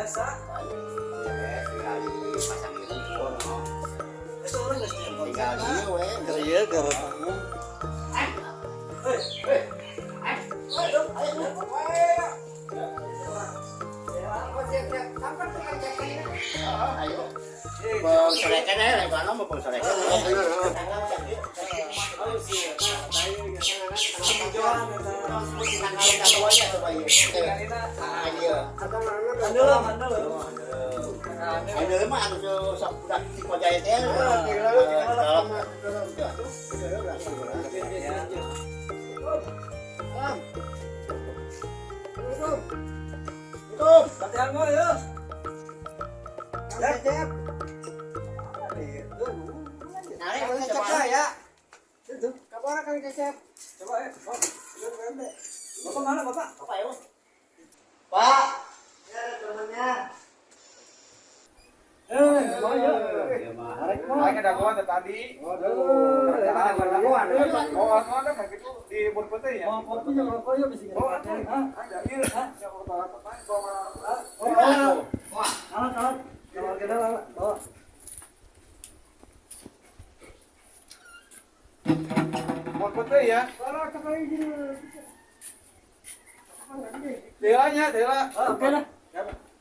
biasa. Tinggal dipasang gitu. Tinggal dia we. Iya garang. Ayo. Bongsorekan aja lah kono mau bongsorekan. Ada mah anu sok dak di pojai teh. Latihan mo yuk. Cep. Coba ya. Kapan Kang Cecep? Coba ya. Bapak mana Bapak? Bapak ya. Pak. Ya temannya. Aing ada gua tadi. Perjalanan ada kayak gitu di Bonpete ya. Mau kopi juga rokok yuk bisa. Oh, ada. Iya. Yang utara pemain bawa. Wah, alat. Kalau kita bawa. Bonpete ya. Delanya. Oke dah.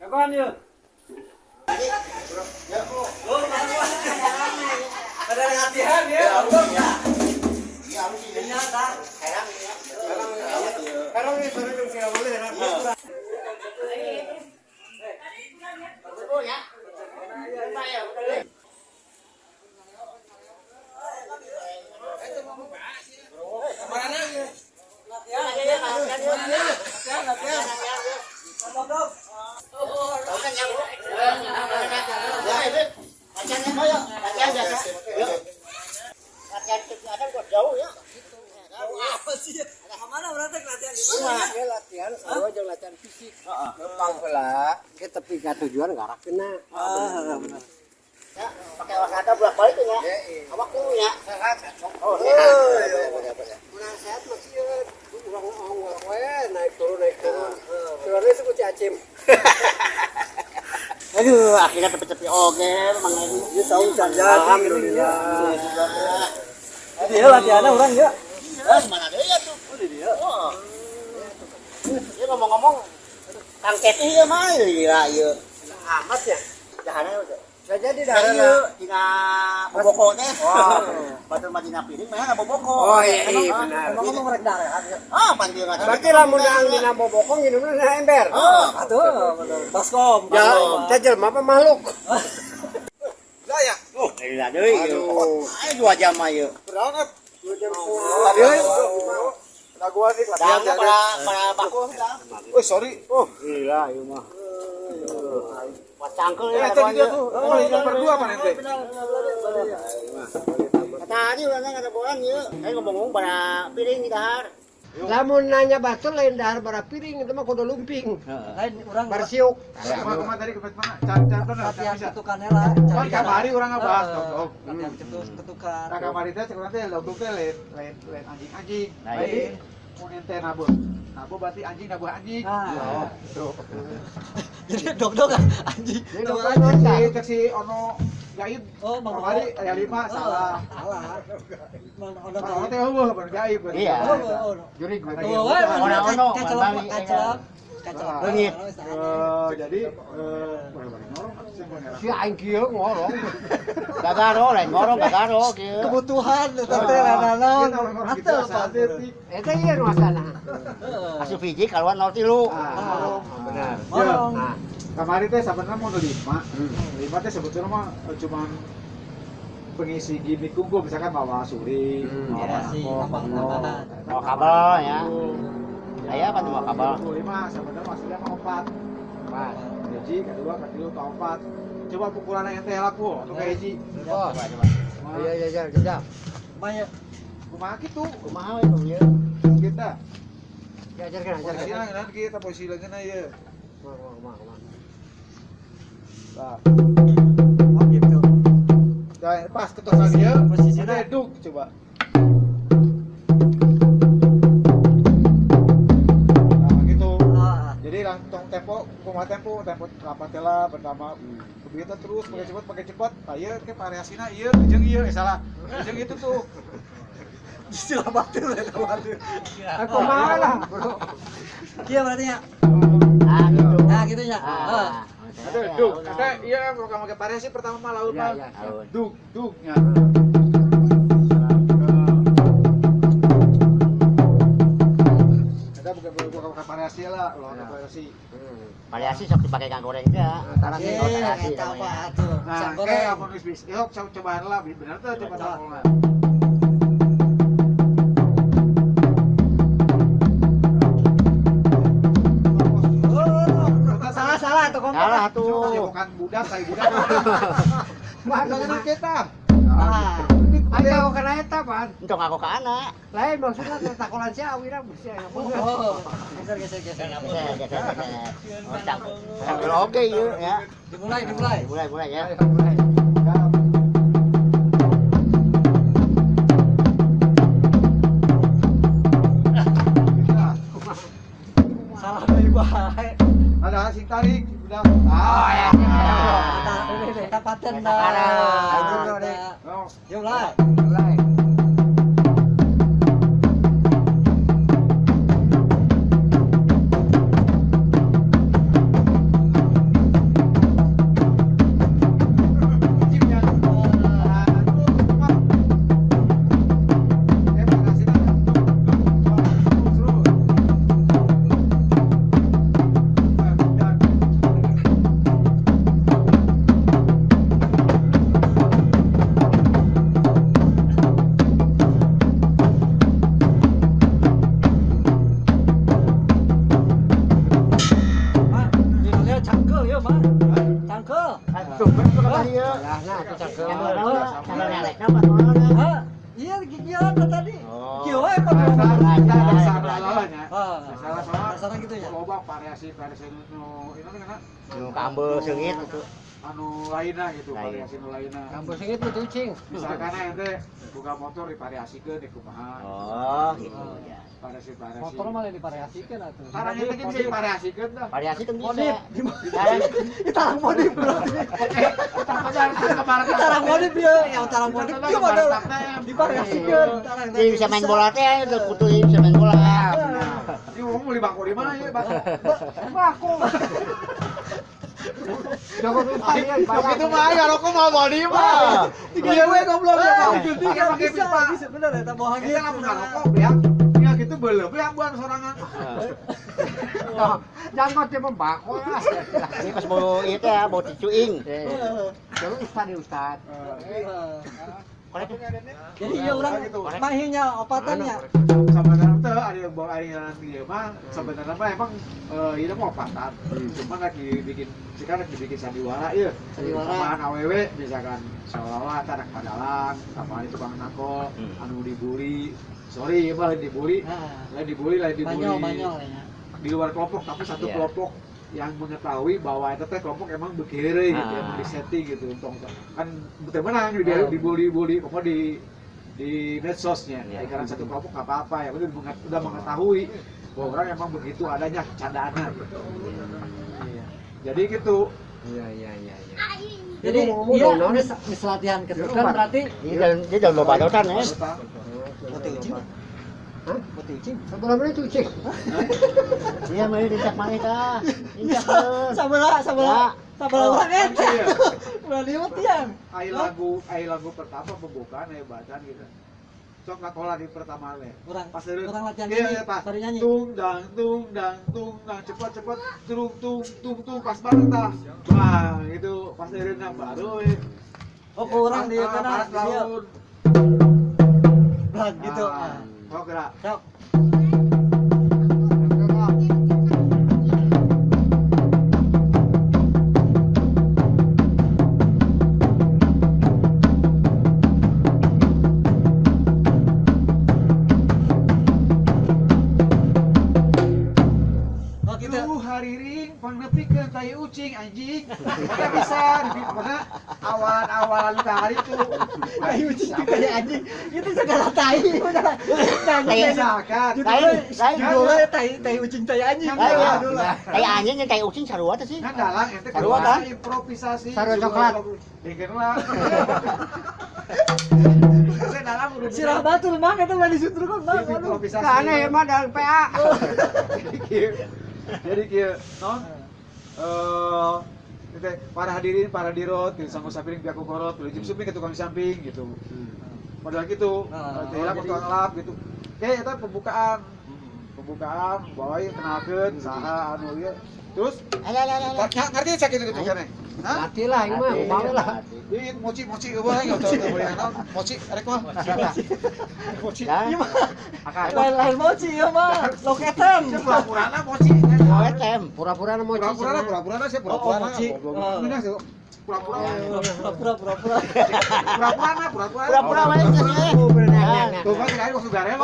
Kapan yuk? Ada latihan ya. Sekarang ini sore dong sih boleh kan. Oh ya. Jauh ya. Apa sih? Kemana berarti latihan di Cuma mana? ya latihan sarua jeung latihan fisik. Gampang heula. Ke tepi ka tujuan ngarak kena. Benar. Ya, pakai wasata bolak-balik nya. Awak dulu ya. Sehat. Oh, sehat. Kurang sehat mah sieun. Urang ongol we naik turun. Turunnya suku cacim. Aduh, akhirnya tepi-tepi oge mang Ini saung jadi. alhamdulillah. Dia latihannya orang ya. Mana deui ya tuh? Oh, di dia. Oh. Dia ngomong-ngomong Kang Keti ya mah gila ieu. Amat ya. Jahana Saya jadi dari dina boboko teh. Batur Madinah piring mah boboko. Oh iya benar. Ngomong mereka darehan ya. Ah, panggil kata. Berarti lamun yang dina bobokong nginumna na ember. Oh, Atuh, betul. Baskom. Ya, Saya jelema apa makhluk? Saya. oh, gila deui ieu. Ayo 2 jam ayo. Berangkat. Tadi Nah gua nih latihan dah para baku dah. Oh, sorry. Oh, Gila ieu mah. Pacangkel ya tadi dia tuh. Oh, ini berdua apa nanti? Kata tadi urang ada bolan ieu. Ngomong-ngomong pada piring di dahar. Lamun nanya batur lain dahar bara piring itu mah kudu lumping. Lain urang Barsiuk. Kemana tadi ke mana? Can latihan bisa. ketukan heula. Kan kamari urang ngabahas dok. Latihan ketukan. Nah kamari teh cek teh logok teh lain anjing. Lain. Mun ente nabuh. Nabuh berarti anjing nabuh anjing. Ah. Tuh. Jadi dog anjing. Cek si Ono Jaib. Oh, Bang Kamari aya 5 salah. Salah. Mang ono Ono teh eueuh bener Jaib. Iya. Jurig berarti. Oh, wae Ono, kacau. Leungit. Jadi Si aing kieu ngorong. Gagaro lain ngorong gagaro kieu. Kebutuhan teh lananon. Atel pasti. Eta ieu nu asana. Asup hiji kaluan 03. Benar. Ngorong. Nah, kamari teh sebenarnya mau 5. 5 teh sebetulnya mah cuman pengisi gimmick unggul misalkan bawa suling, Ya sih, tambahan. Bawa kabel ya. Aya apa tuh bawa kabel? 25 sebenarnya maksudnya mah 4. 4. Hiji, kedua, ketiga, keempat. Coba pukulan yang teh laku untuk kayak hiji. Coba. iya. Maya Kumaha kitu? Kumaha we ieu? Kita. Ajarkeun. Posisi nanti kita posisi lagi na ieu. Mah. Nah, oh gitu. dan pas ketok dia Posisinya. kita duk coba. Nah, gitu. Ah. Jadi langsung tempo cepet rapat lah pertama begitu terus pakai cepat ayo ke variasina iya jeung iya salah jeung itu tuh istilah batil ya batil Aku malah, bro. Iya berarti ya. Gitu. Nah gitu ya. aduh duk ada iya kalau pakai variasi pertama mah laut mah duk ya ada bukan variasi lah kalau ada variasi Variasi sok dipakai kang goreng ya. Karena sih variasi Eta namanya. apa tuh? nah Pisang kayak goreng. apa nulis yuk cobaan lah bener tuh coba tahu lah Salah tuh kompor. Salah tuh. bukan budak kayak budak Mana bukan kita Ah. Ayo kena eta, Pan. Untuk aku ke anak. Lain maksudnya takolan si Awira bersih aya. Oh. Geser. Sambil oke yuk ya. Dimulai. Mulai ya. Salah deui bae. ada sing tarik udah ya. Eta paten Eta parah. oh. Yuk lah. Mulai. Mah, bilangnya cangkel ya, Mah. Cangkel. Tuh, betul kembali ya. Nah, itu cangkel. Channel nyalek apa soalnya? Hah? Iya, gigilan tadi. Oh. Kieu wae Pak. Ah, dasarnya gitu ya. Loba variasi nu ini kan Nu kambeul seungit itu. anu lainna gitu Lain. variasi nu lainna Kampus ini tuh cucing. misalkan ente buka motor divariasikeun di kumaha Oh, gitu ya. variasi Motor malah divariasikan atuh. tarang itu bisa divariasikeun dah Variasi kan bisa. Modif. Sekarang Tarang modif bro. Tarang modif ya, yang tarang modif itu adalah divariasikeun tarang. dia bisa main bola teh, udah kutu bisa main bola. ini ngomong beli bangku di mana ya bang Aku. Jangan lupa ya, itu mah ya rokok mau body mah Iya we goblok ya Pak. Gede kan pakai pipa Bisa bener eta bohong kita nggak bukan rokok biang ya gitu belum ya buan sorangan Jangan dia membakul. Ini pas mau itu ya, mau dicuing. Jangan ustad ya ustad. Jadi iya urang mahinya opatannya. sebenarnya tuh ada yang bawa air yang dia mah sebenarnya mah emang ini mau opatan cuma lagi bikin sekarang lagi bikin sandiwara ya Sandiwara. tambahan AWW misalkan seolah-olah anak padalang tambahan itu bang nako anu dibully sorry ya lain dibully lain dibully Banyol ya. di luar kelompok tapi satu Iya. kelompok yang mengetahui bahwa itu teh kelompok emang bekiri gitu Ah. emang disetting gitu untung kan betul menang dibully pokoknya di medsosnya Iya. karena satu kelompok nggak apa-apa ya udah mengetahui bahwa orang emang begitu adanya candaannya gitu. Jadi gitu Iya. Jadi ngomong iya dong, mis latihan ketukan berarti Ini dalam loba dotan ya. putih ucing. Hah? Putih ucing. Sebenarnya cucing. Iya, mah dicak mah eta. Dicak. Sabelah urang eta. Iya. Udah liwat yang. Ai lagu pertama pembukaan hebatan gitu. Sok kakola di pertama le. Urang Pas latihan iya, nyanyi, iya, pas sorry nyanyi. tung dang cepet tung pas bareng tah. Wah, itu pas eureunna baru Oh, ke urang dia kana dia laut. blag gitu. Ah, sok gerak. Sok. Oh, kita Hari ring nepikeun tai ucing anjing. Kita bisa pernah awal hari itu. Tai ucing tai anjing. Itu segala tai udah. Misalkan Dulu tai ucing tai anjing. Tai anjing yang tai ucing sarua teh sih. kan dalang ente Sarua kan? improvisasi. Sarua coklat. Bikin lah. Dalam Sirah batur mah eta mah disutrukon mah. improvisasi. Aneh mah dan PA. Jadi kieu non teh para hadirin para dirot gitu sanggo sapiring pihak korot tuluy jeung suping ke tukang samping gitu. Modal gitu. Teh lah tukang lap gitu. Oke eta pembukaan bawain kenalkeun saha anu ieu. Terus ngerti sakit itu kan? Hah? Mati lah ieu mah umpama lah. Ini moci eueuh aing teu boleh naon. Moci arek mah. Moci. Lain moci ieu mah. Loketem. Pura-purana moci. Pura-pura mau Pura-purana sih pura-pura. Moci. Ini sih pura-pura. Pura-pura. Pura-pura wae geus we. Tuh kan kira waktu garel.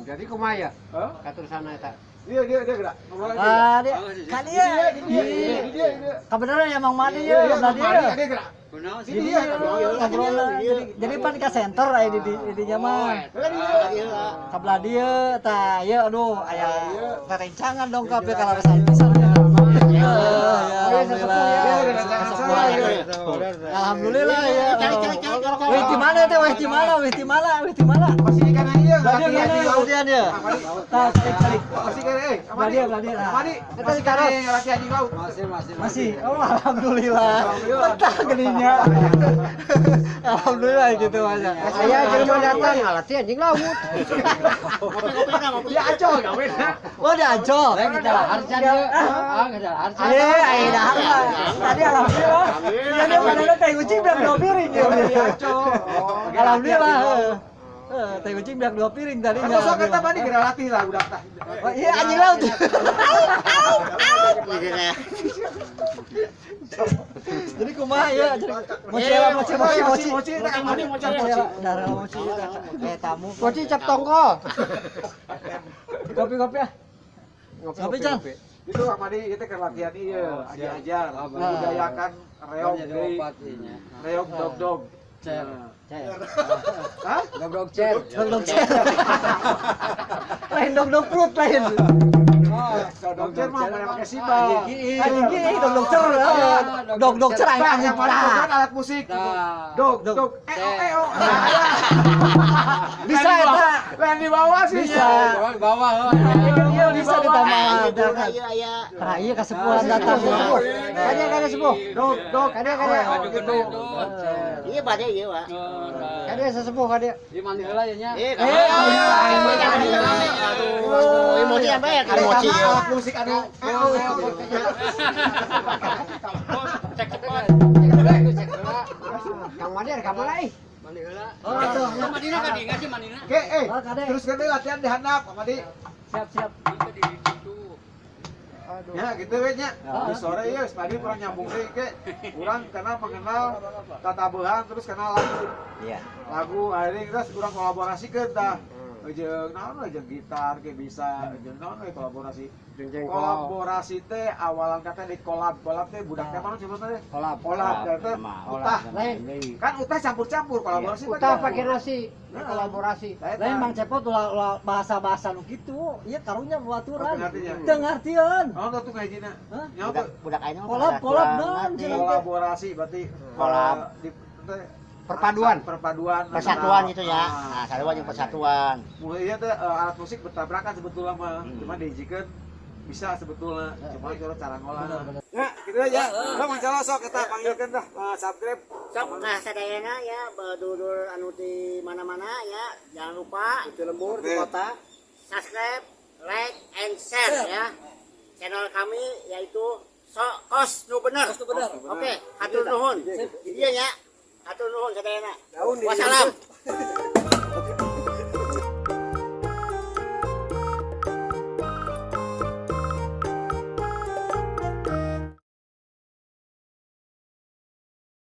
Jadi kumaha ya? Hah? Katur sana eta. Dia gerak. Kan iya. Dia. Kabeneran emang mani ya, nah dia. Dia gerak. Jadi ngobrol jadi pan ka center aya di zaman. Kabelah dia tah ya aduh aya rencangan dong kabeh kalaresan pisan. Ya alhamdulillah ya. Weh di mana teh weh di mana? Masih ikan ieu. Latihan ya. Tah kali. Masih kan Amadi. Amadi. Eta di karos. Latihan di laut. Masih. Oh alhamdulillah. Betah geuninnya. Alhamdulillah gitu aja. Aya jelema datang ngalati anjing laut. Ya acol gawe. Oh dia acol. Kita harjan dia. Kita harjan. Ayo dahar lah. Tadi alhamdulillah. Dia padahal teh kucing biar 2 piring ya. Alhamdulillah. Teh kucing biar 2 piring tadi. Sok eta mah di latih lah budak tah. Oh iya anjing laut. Jadi kumaha ya? Moci. Darah moci. Tamu. Moci cap tongkol. Kopi ah. Kopi Chan. Itu Amadi itu ke latihan ieu, ajar budayakan reog deui. Reog dog. Cer. Hah? Dog cer. Dog cer. Lain dog perut lain. Dog cer mah mana pakai simbal. Anjing dog cer. Dog cer Yang paling bukan alat musik. Dog. Bisa eta. Lain di bawah sih. Bisa. Bawah. Bisa ditambah. Aya. Nah, iya kesepuhan datang. Kada sepuh. Dog. Kada. Gitu. Iya bade ieu, Pak. Kada sesepuh kada. Di mana heula ya nya? Aduh, emosi apa ya? Emosi. Alat musik anu. Kang Madir kamu lai. Oh, tuh. Madina kan ingat sih Madina. Oke, terus kita latihan di handap, Amadi. Siap. Ya gitu we nya. Di sore ieu tadi pernah nyambung deui ke urang karena mengenal tatabuhan terus kenal lagu. Iya. Lagu akhirnya kita urang kolaborasikeun tah. Jeung naon we jeung gitar ge bisa, jeung naon we kolaborasi. Kolaborasi teh awalan kata di kolab teh budak teh mana sebutna teh? Kolab teh utah. Kan utah campur-campur kolaborasi Utah pakai nasi. Kolaborasi. Lain Mang Cepot ulah bahasa-bahasa nu kitu, ieu karunya baturan. Artinya? Teu ngartieun. Oh, tuh ngajina. Hah? Nyaho tuh Budak aing Kolab naon cenah. kolaborasi berarti Kolab. di Perpaduan. persatuan gitu ya. Nah, sarua jeung persatuan. Mulai ieu teh alat musik bertabrakan sebetulnya mah. Cuma diijikeun bisa sebetulnya. Cuma cara ngolah. Ya, gitu aja. Sok mancala sok kita panggilkeun dah subscribe. Sok nah sadayana ya badulur anu di mana-mana ya. Jangan lupa Di lembur di kota. subscribe, like and share ya. Channel kami yaitu Kos Nu Bener. Oke, hatur nuhun. Iya nya. Hatur nuhun sadayana. Wassalam.